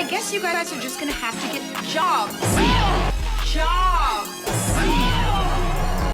I guess you guys are just gonna have to get jobs. Jobs.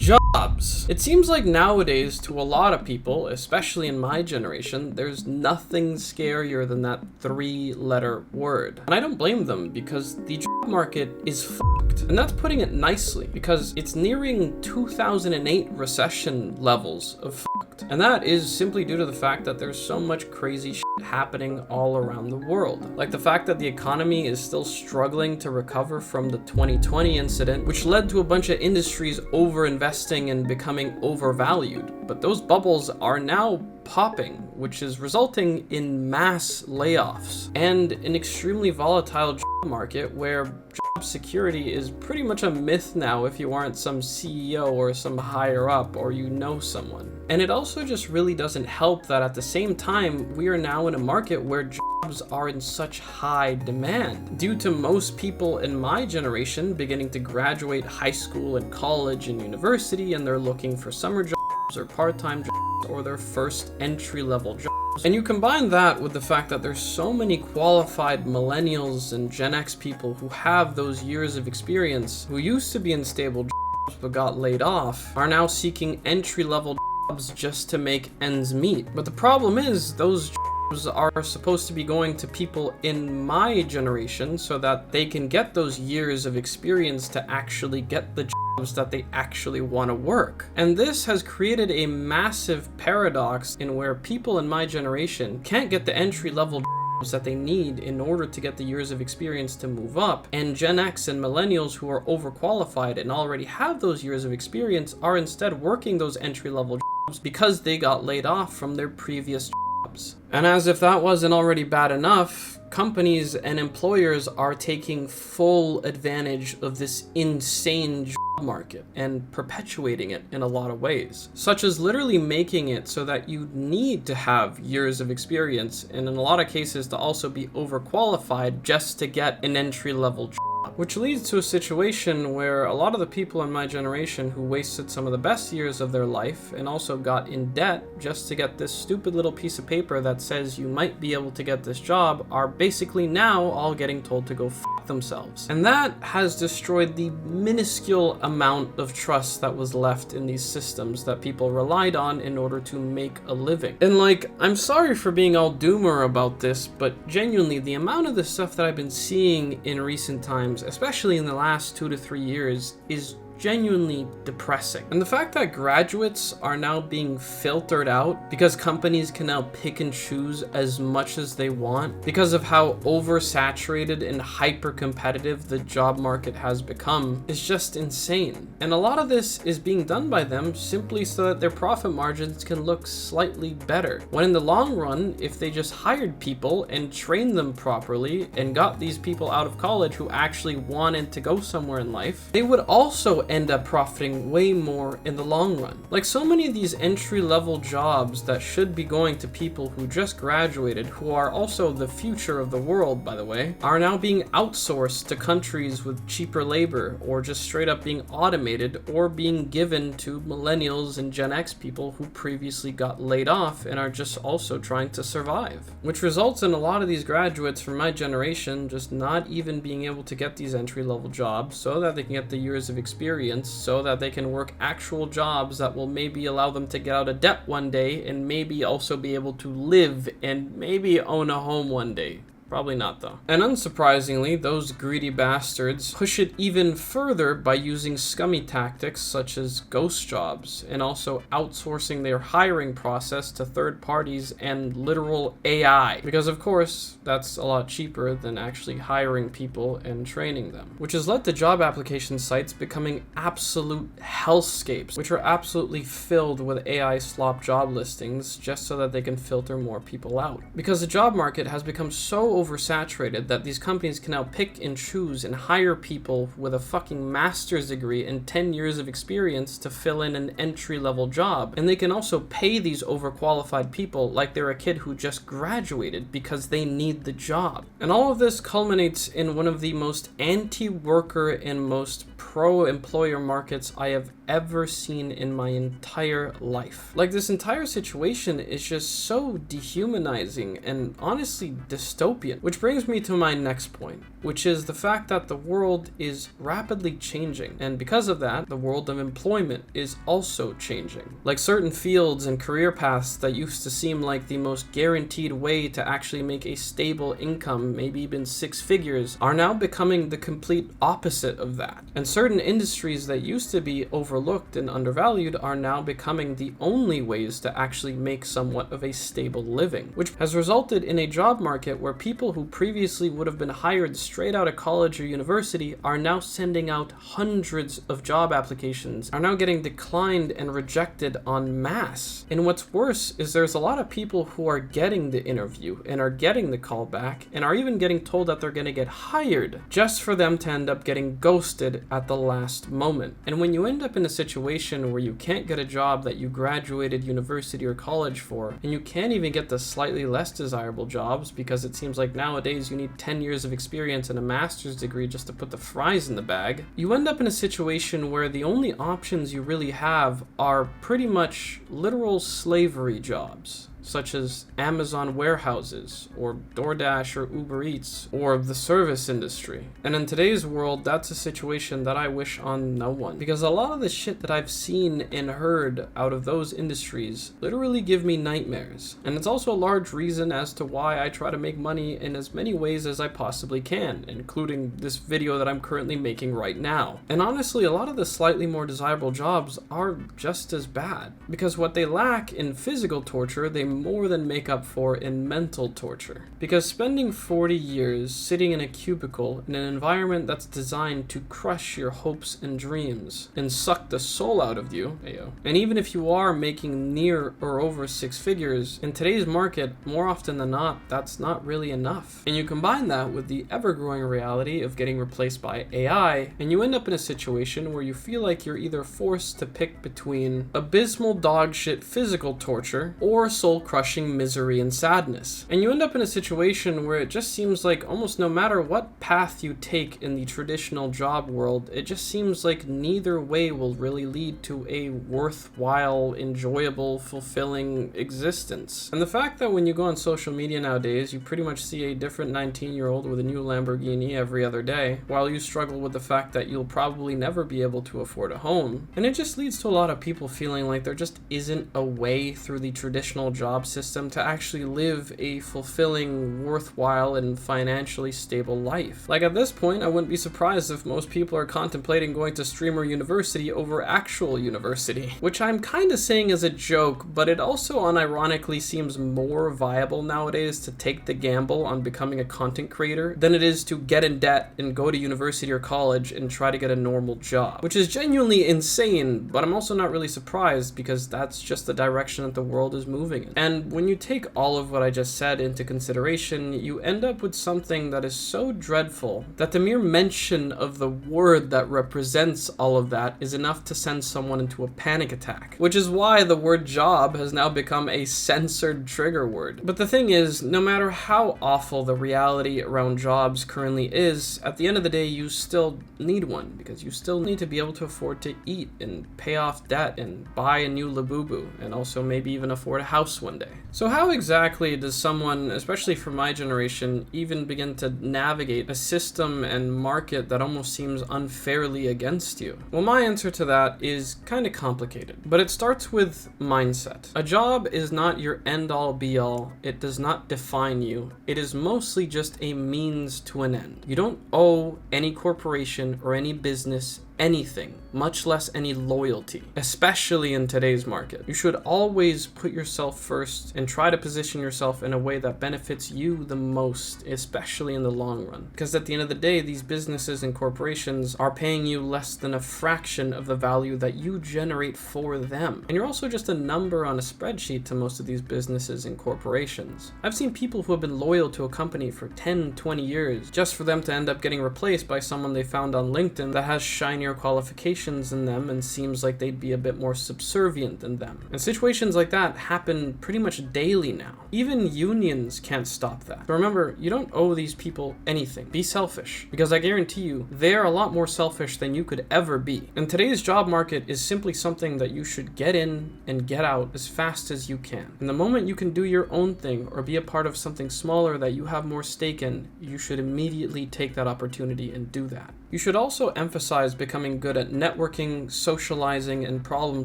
Jobs. It seems like nowadays to a lot of people, especially in my generation, there's nothing scarier than that 3-letter word. And I don't blame them because the job market is fucked. And that's putting it nicely because it's nearing 2008 recession levels of fucked. And that is simply due to the fact that there's so much crazy shit happening all around the world. Like the fact that the economy is still struggling to recover from the 2020 incident, which led to a bunch of industries over-investing and becoming overvalued. But those bubbles are now popping, which is resulting in mass layoffs and an extremely volatile job market where job security is pretty much a myth now if you aren't some CEO or some higher up or you know someone. And it also just really doesn't help that at the same time we are now in a market where jobs are in such high demand due to most people in my generation beginning to graduate high school and college and university, and they're looking for summer jobs or part-time jobs or their first entry-level jobs. And you combine that with the fact that there's so many qualified millennials and Gen X people who have those years of experience, who used to be in stable jobs but got laid off, are now seeking entry-level jobs just to make ends meet. But the problem is those jobs are supposed to be going to people in my generation so that they can get those years of experience to actually get the jobs that they actually want to work. And this has created a massive paradox in where people in my generation can't get the entry-level jobs that they need in order to get the years of experience to move up, and Gen X and millennials who are overqualified and already have those years of experience are instead working those entry-level jobs because they got laid off from their previous jobs. And as if that wasn't already bad enough, companies and employers are taking full advantage of this insane job market and perpetuating it in a lot of ways, such as literally making it so that you need to have years of experience, and in a lot of cases to also be overqualified just to get an entry-level job. Which leads to a situation where a lot of the people in my generation who wasted some of the best years of their life and also got in debt just to get this stupid little piece of paper that says you might be able to get this job are basically now all getting told to go f themselves. And that has destroyed the minuscule amount of trust that was left in these systems that people relied on in order to make a living. And like, I'm sorry for being all doomer about this, but genuinely the amount of the stuff that I've been seeing in recent times, especially in the last 2 to 3 years, is genuinely depressing. And the fact that graduates are now being filtered out because companies can now pick and choose as much as they want because of how oversaturated and hyper competitive the job market has become is just insane. And a lot of this is being done by them simply so that their profit margins can look slightly better. When in the long run, if they just hired people and trained them properly and got these people out of college who actually wanted to go somewhere in life, they would also end up profiting way more in the long run. Like so many of these entry-level jobs that should be going to people who just graduated, who are also the future of the world, by the way, are now being outsourced to countries with cheaper labor, or just straight up being automated, or being given to millennials and Gen X people who previously got laid off and are just also trying to survive. Which results in a lot of these graduates from my generation just not even being able to get these entry-level jobs so that they can get the years of experience, so that they can work actual jobs that will maybe allow them to get out of debt one day and maybe also be able to live and maybe own a home one day. Probably not though. And unsurprisingly, those greedy bastards push it even further by using scummy tactics such as ghost jobs and also outsourcing their hiring process to third parties and literal AI. Because of course, that's a lot cheaper than actually hiring people and training them. Which has led to job application sites becoming absolute hellscapes, which are absolutely filled with AI slop job listings just so that they can filter more people out. Because the job market has become so oversaturated that these companies can now pick and choose and hire people with a fucking master's degree and 10 years of experience to fill in an entry-level job. And they can also pay these overqualified people like they're a kid who just graduated because they need the job. And all of this culminates in one of the most anti-worker and most pro-employer markets I have ever seen in my entire life. Like, this entire situation is just so dehumanizing and honestly dystopian. Which brings me to my next point, which is the fact that the world is rapidly changing. And because of that, the world of employment is also changing. Like, certain fields and career paths that used to seem like the most guaranteed way to actually make a stable income, maybe even 6 figures, are now becoming the complete opposite of that. And certain industries that used to be overlooked and undervalued are now becoming the only ways to actually make somewhat of a stable living, which has resulted in a job market where people who previously would have been hired straight out of college or university are now sending out hundreds of job applications, are now getting declined and rejected en masse. And what's worse is there's a lot of people who are getting the interview and are getting the call back and are even getting told that they're going to get hired just for them to end up getting ghosted at the last moment. And when you end up in a situation where you can't get a job that you graduated university or college for, and you can't even get the slightly less desirable jobs because it seems like nowadays you need 10 years of experience and a master's degree just to put the fries in the bag, you end up in a situation where the only options you really have are pretty much literal slavery jobs, such as Amazon warehouses, or DoorDash or Uber Eats, or the service industry. And in today's world, that's a situation that I wish on no one, because a lot of the shit that I've seen and heard out of those industries literally give me nightmares. And it's also a large reason as to why I try to make money in as many ways as I possibly can, including this video that I'm currently making right now. And honestly, a lot of the slightly more desirable jobs are just as bad, because what they lack in physical torture, they more than make up for in mental torture. Because spending 40 years sitting in a cubicle in an environment that's designed to crush your hopes and dreams and suck the soul out of you, and even if you are making near or over 6 figures, in today's market, more often than not, that's not really enough. And you combine that with the ever-growing reality of getting replaced by AI, and you end up in a situation where you feel like you're either forced to pick between abysmal dogshit physical torture or soul-crushing misery and sadness. And you end up in a situation where it just seems like almost no matter what path you take in the traditional job world, it just seems like neither way will really lead to a worthwhile, enjoyable, fulfilling existence. And the fact that when you go on social media nowadays, you pretty much see a different 19-year-old with a new Lamborghini every other day, while you struggle with the fact that you'll probably never be able to afford a home. And it just leads to a lot of people feeling like there just isn't a way through the traditional job system to actually live a fulfilling, worthwhile, and financially stable life. Like, at this point, I wouldn't be surprised if most people are contemplating going to streamer university over actual university, which I'm kind of saying as a joke, but it also unironically seems more viable nowadays to take the gamble on becoming a content creator than it is to get in debt and go to university or college and try to get a normal job, which is genuinely insane, but I'm also not really surprised because that's just the direction that the world is moving in. And when you take all of what I just said into consideration, you end up with something that is so dreadful that the mere mention of the word that represents all of that is enough to send someone into a panic attack, which is why the word job has now become a censored trigger word. But the thing is, no matter how awful the reality around jobs currently is, at the end of the day, you still need one, because you still need to be able to afford to eat and pay off debt and buy a new Labubu, and also maybe even afford a house one day. So how exactly does someone, especially from my generation, even begin to navigate a system and market that almost seems unfairly against you? Well, my answer to that is kind of complicated, but it starts with mindset. A job is not your end-all be-all. It does not define you. It is mostly just a means to an end. You don't owe any corporation or any business anything, much less any loyalty, especially in today's market. You should always put yourself first and try to position yourself in a way that benefits you the most, especially in the long run. Because at the end of the day, these businesses and corporations are paying you less than a fraction of the value that you generate for them. And you're also just a number on a spreadsheet to most of these businesses and corporations. I've seen people who have been loyal to a company for 10, 20 years just for them to end up getting replaced by someone they found on LinkedIn that has shinier senior qualifications than them and seems like they'd be a bit more subservient than them. And situations like that happen pretty much daily now. Even unions can't stop that. So remember, you don't owe these people anything. Be selfish, because I guarantee you, they are a lot more selfish than you could ever be. And today's job market is simply something that you should get in and get out as fast as you can. And the moment you can do your own thing or be a part of something smaller that you have more stake in, you should immediately take that opportunity and do that. You should also emphasize becoming good at networking, socializing, and problem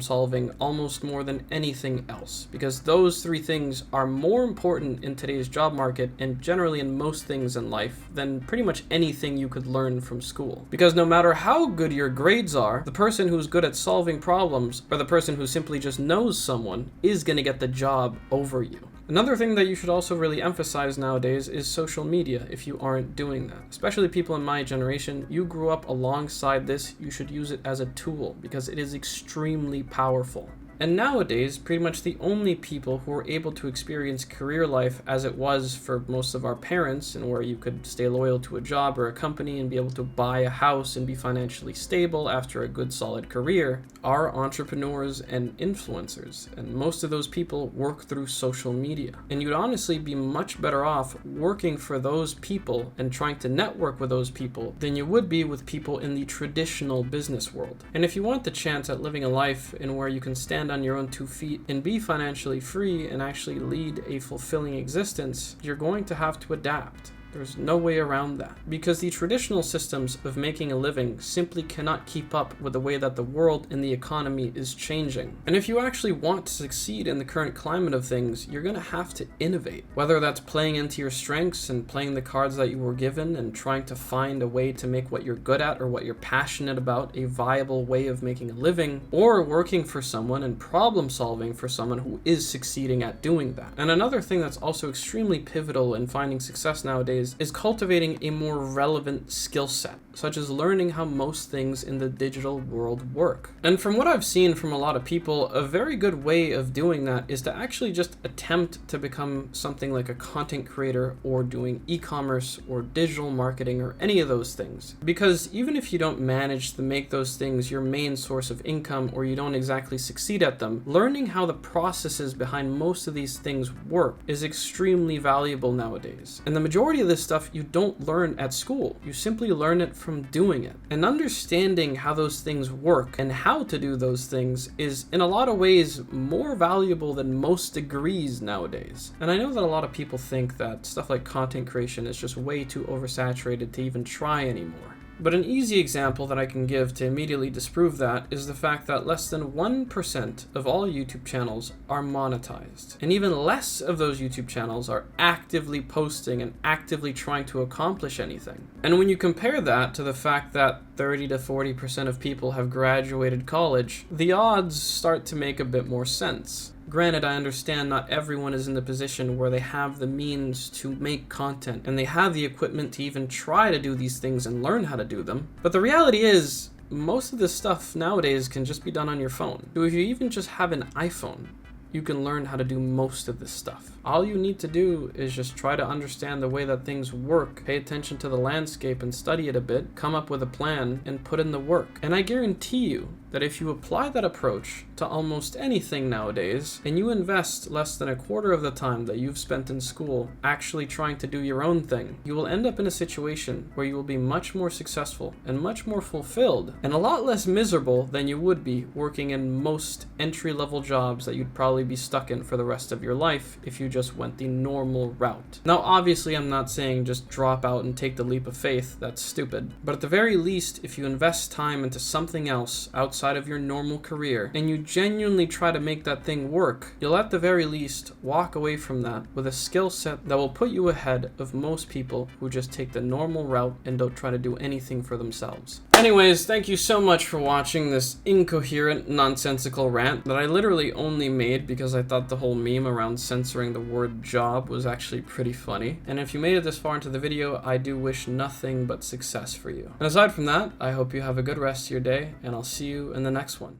solving almost more than anything else, because those three things are more important in today's job market and generally in most things in life than pretty much anything you could learn from school. Because no matter how good your grades are, the person who's good at solving problems or the person who simply just knows someone is going to get the job over you. Another thing that you should also really emphasize nowadays is social media if you aren't doing that. Especially people in my generation, you grew up alongside this, you should use it as a tool because it is extremely powerful. And nowadays, pretty much the only people who are able to experience career life as it was for most of our parents, and where you could stay loyal to a job or a company and be able to buy a house and be financially stable after a good solid career, are entrepreneurs and influencers. And most of those people work through social media. And you'd honestly be much better off working for those people and trying to network with those people than you would be with people in the traditional business world. And if you want the chance at living a life in where you can stand on your own 2 feet and be financially free and actually lead a fulfilling existence, you're going to have to adapt. There's no way around that, because the traditional systems of making a living simply cannot keep up with the way that the world and the economy is changing. And if you actually want to succeed in the current climate of things, you're going to have to innovate, whether that's playing into your strengths and playing the cards that you were given and trying to find a way to make what you're good at or what you're passionate about a viable way of making a living, or working for someone and problem solving for someone who is succeeding at doing that. And another thing that's also extremely pivotal in finding success nowadays is cultivating a more relevant skill set, such as learning how most things in the digital world work. And from what I've seen from a lot of people, a very good way of doing that is to actually just attempt to become something like a content creator or doing e-commerce or digital marketing or any of those things. Because even if you don't manage to make those things your main source of income or you don't exactly succeed at them, learning how the processes behind most of these things work is extremely valuable nowadays. And the majority of this stuff you don't learn at school. You simply learn it from doing it. And understanding how those things work and how to do those things is in a lot of ways more valuable than most degrees nowadays. And I know that a lot of people think that stuff like content creation is just way too oversaturated to even try anymore. But an easy example that I can give to immediately disprove that is the fact that less than 1% of all YouTube channels are monetized. And even less of those YouTube channels are actively posting and actively trying to accomplish anything. And when you compare that to the fact that 30 to 40% of people have graduated college, the odds start to make a bit more sense. Granted, I understand not everyone is in the position where they have the means to make content and they have the equipment to even try to do these things and learn how to do them. But the reality is, most of this stuff nowadays can just be done on your phone. So if you even just have an iPhone, you can learn how to do most of this stuff. All you need to do is just try to understand the way that things work, pay attention to the landscape and study it a bit, come up with a plan, and put in the work. And I guarantee you that if you apply that approach to almost anything nowadays, and you invest less than a quarter of the time that you've spent in school actually trying to do your own thing, you will end up in a situation where you will be much more successful and much more fulfilled and a lot less miserable than you would be working in most entry-level jobs that you'd probably be stuck in for the rest of your life if you just went the normal route. Now, obviously, I'm not saying just drop out and take the leap of faith. That's stupid. But at the very least, if you invest time into something else outside of your normal career and you genuinely try to make that thing work, you'll at the very least walk away from that with a skill set that will put you ahead of most people who just take the normal route and don't try to do anything for themselves. Anyways, thank you so much for watching this incoherent, nonsensical rant that I literally only made because I thought the whole meme around censoring the word job was actually pretty funny. And if you made it this far into the video, I do wish nothing but success for you. And aside from that, I hope you have a good rest of your day, and I'll see you in the next one.